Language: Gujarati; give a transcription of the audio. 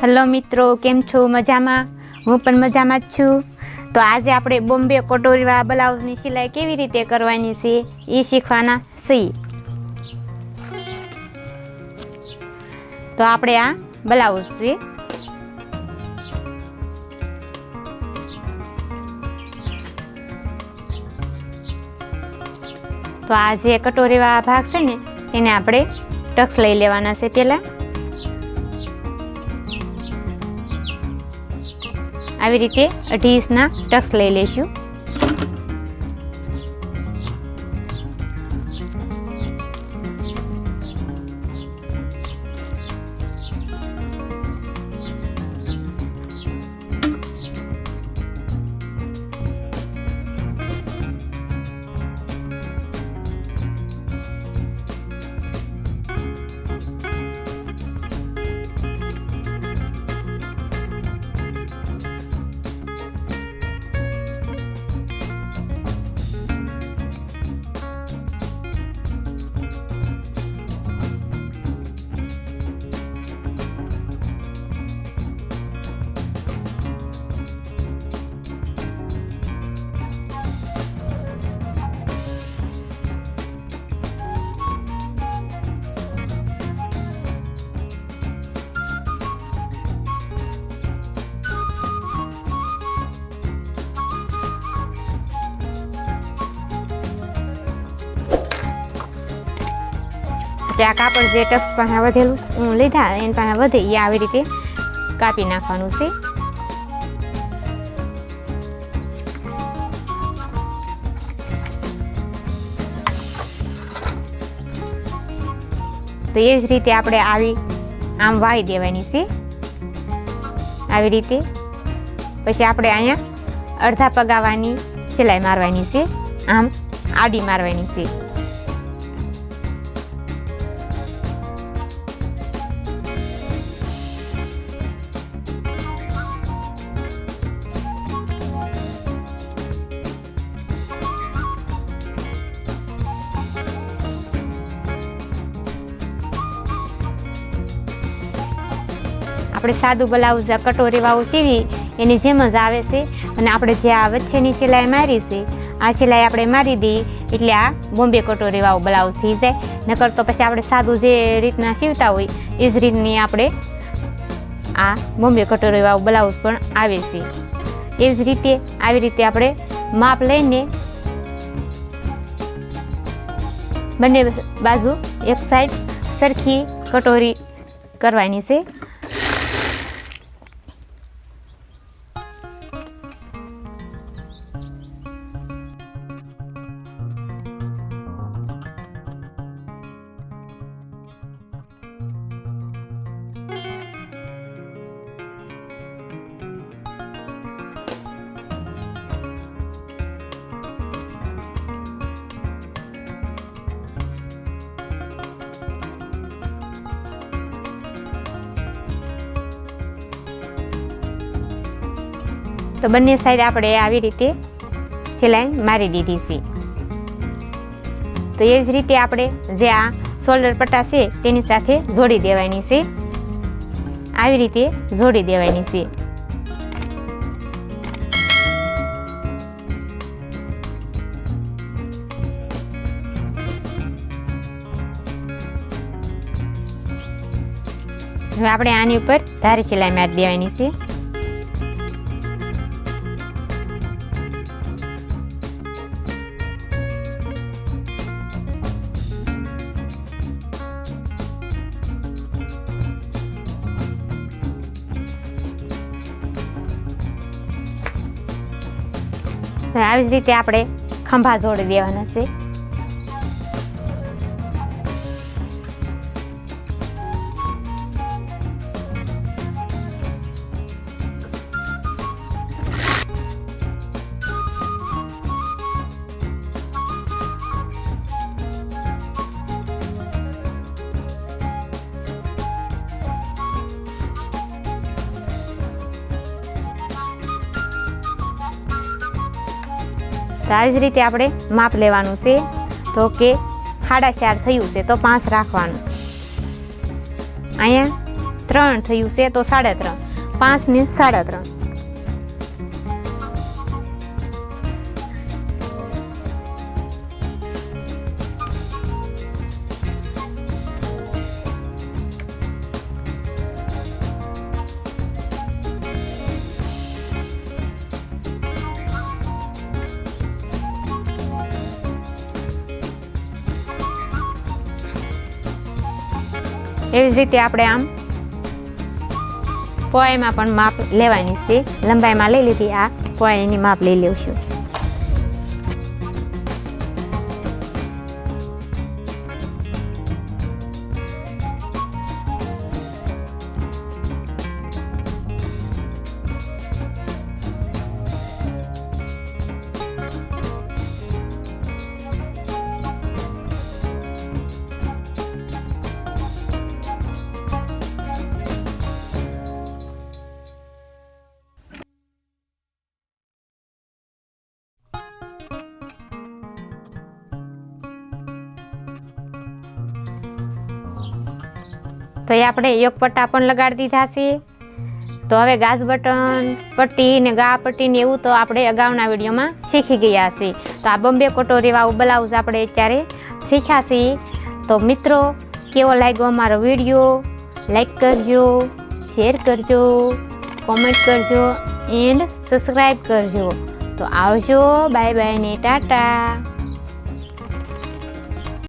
હેલો મિત્રો, કેમ છો? મજામાં? હું પણ મજામાં જ છું. તો આજે આપણે બોમ્બે કટોરીવાળા બ્લાઉઝની સિલાઈ કેવી રીતે કરવાની છે એ શીખવાના છીએ. તો આપણે આ બ્લાઉઝ છે. તો આ જે કટોરીવાળા ભાગ છે ને એને આપણે ટક્સ લઈ લેવાના છે. પહેલાં આવી રીતે 18 ઇંચના ટક્સ લઈ લઈશું. આ કાપડ જે ટક્સ પાસે વધેલું લીધા એની પાસે વધે એ આવી રીતે કાપી નાખવાનું છે. તો એ જ રીતે આપણે આવી આમ વાળી દેવાની છે આવી રીતે. પછી આપણે અહીંયા અડધા પગાવાની સિલાઈ મારવાની છે, આમ આડી મારવાની છે. આપણે સાદું બ્લાઉઝ કટોરી વાળું સીવી એની જેમ જ આવે છે. અને આપણે જે આ વચ્ચેની સિલાઈ મારી છે આ સિલાઈ આપણે મારી દઈએ એટલે આ બોમ્બે કટોરી વાળું બ્લાઉઝ થઈ જાય. નકર તો પછી આપણે સાદું જે રીતના સીવતા હોય એ જ રીતની આપણે આ બોમ્બે કટોરી વાળું બ્લાઉઝ પણ આવે છે. એ જ રીતે આવી રીતે આપણે માપ લઈને બંને બાજુ એક સાઈડ સરખી કટોરી કરવાની છે. તો બંને સાઈડ આપણે આવી રીતે સિલાઈ મારી દીધી છે. તો એ જ રીતે આપણે જે આ શોલ્ડર પટ્ટા છે તેની સાથે જોડી દેવાની છે. આવી રીતે જોડી દેવાની છે. હવે આપણે આની ઉપર ધારી સિલાઈ મારી દેવાની છે. આવી જ રીતે આપણે ખંભા જોડી દેવાના છે. તો આવી જ રીતે આપણે માપ લેવાનું છે. તો કે 4.5 થયું છે તો 5 રાખવાનું. અહીંયા 3 થયું છે તો 3.5, 5 ને 3.5. એવી જ રીતે આપણે આમ પોયામાં પણ માપ લેવાની છે. લંબાઈમાં લઈ લીધી, આ પોયાની માપ લઈ લઈશું. તો એ આપણે એક પટ્ટા પણ લગાડી દીધા છે. તો હવે ગાજ બટન પટ્ટી ને ગા પટ્ટી ને એવું તો આપણે અગાઉના વિડીયોમાં શીખી ગયા છે. તો આ બોમ્બે કટોરી વાળું બ્લાઉઝ આપણે અત્યારે શીખ્યા છીએ. તો મિત્રો, કેવો લાગ્યો અમારો વિડીયો? લાઈક કરજો, શેર કરજો, કોમેન્ટ કરજો એન્ડ સબસ્ક્રાઈબ કરજો. તો આવજો, બાય બાય ને ટાટા.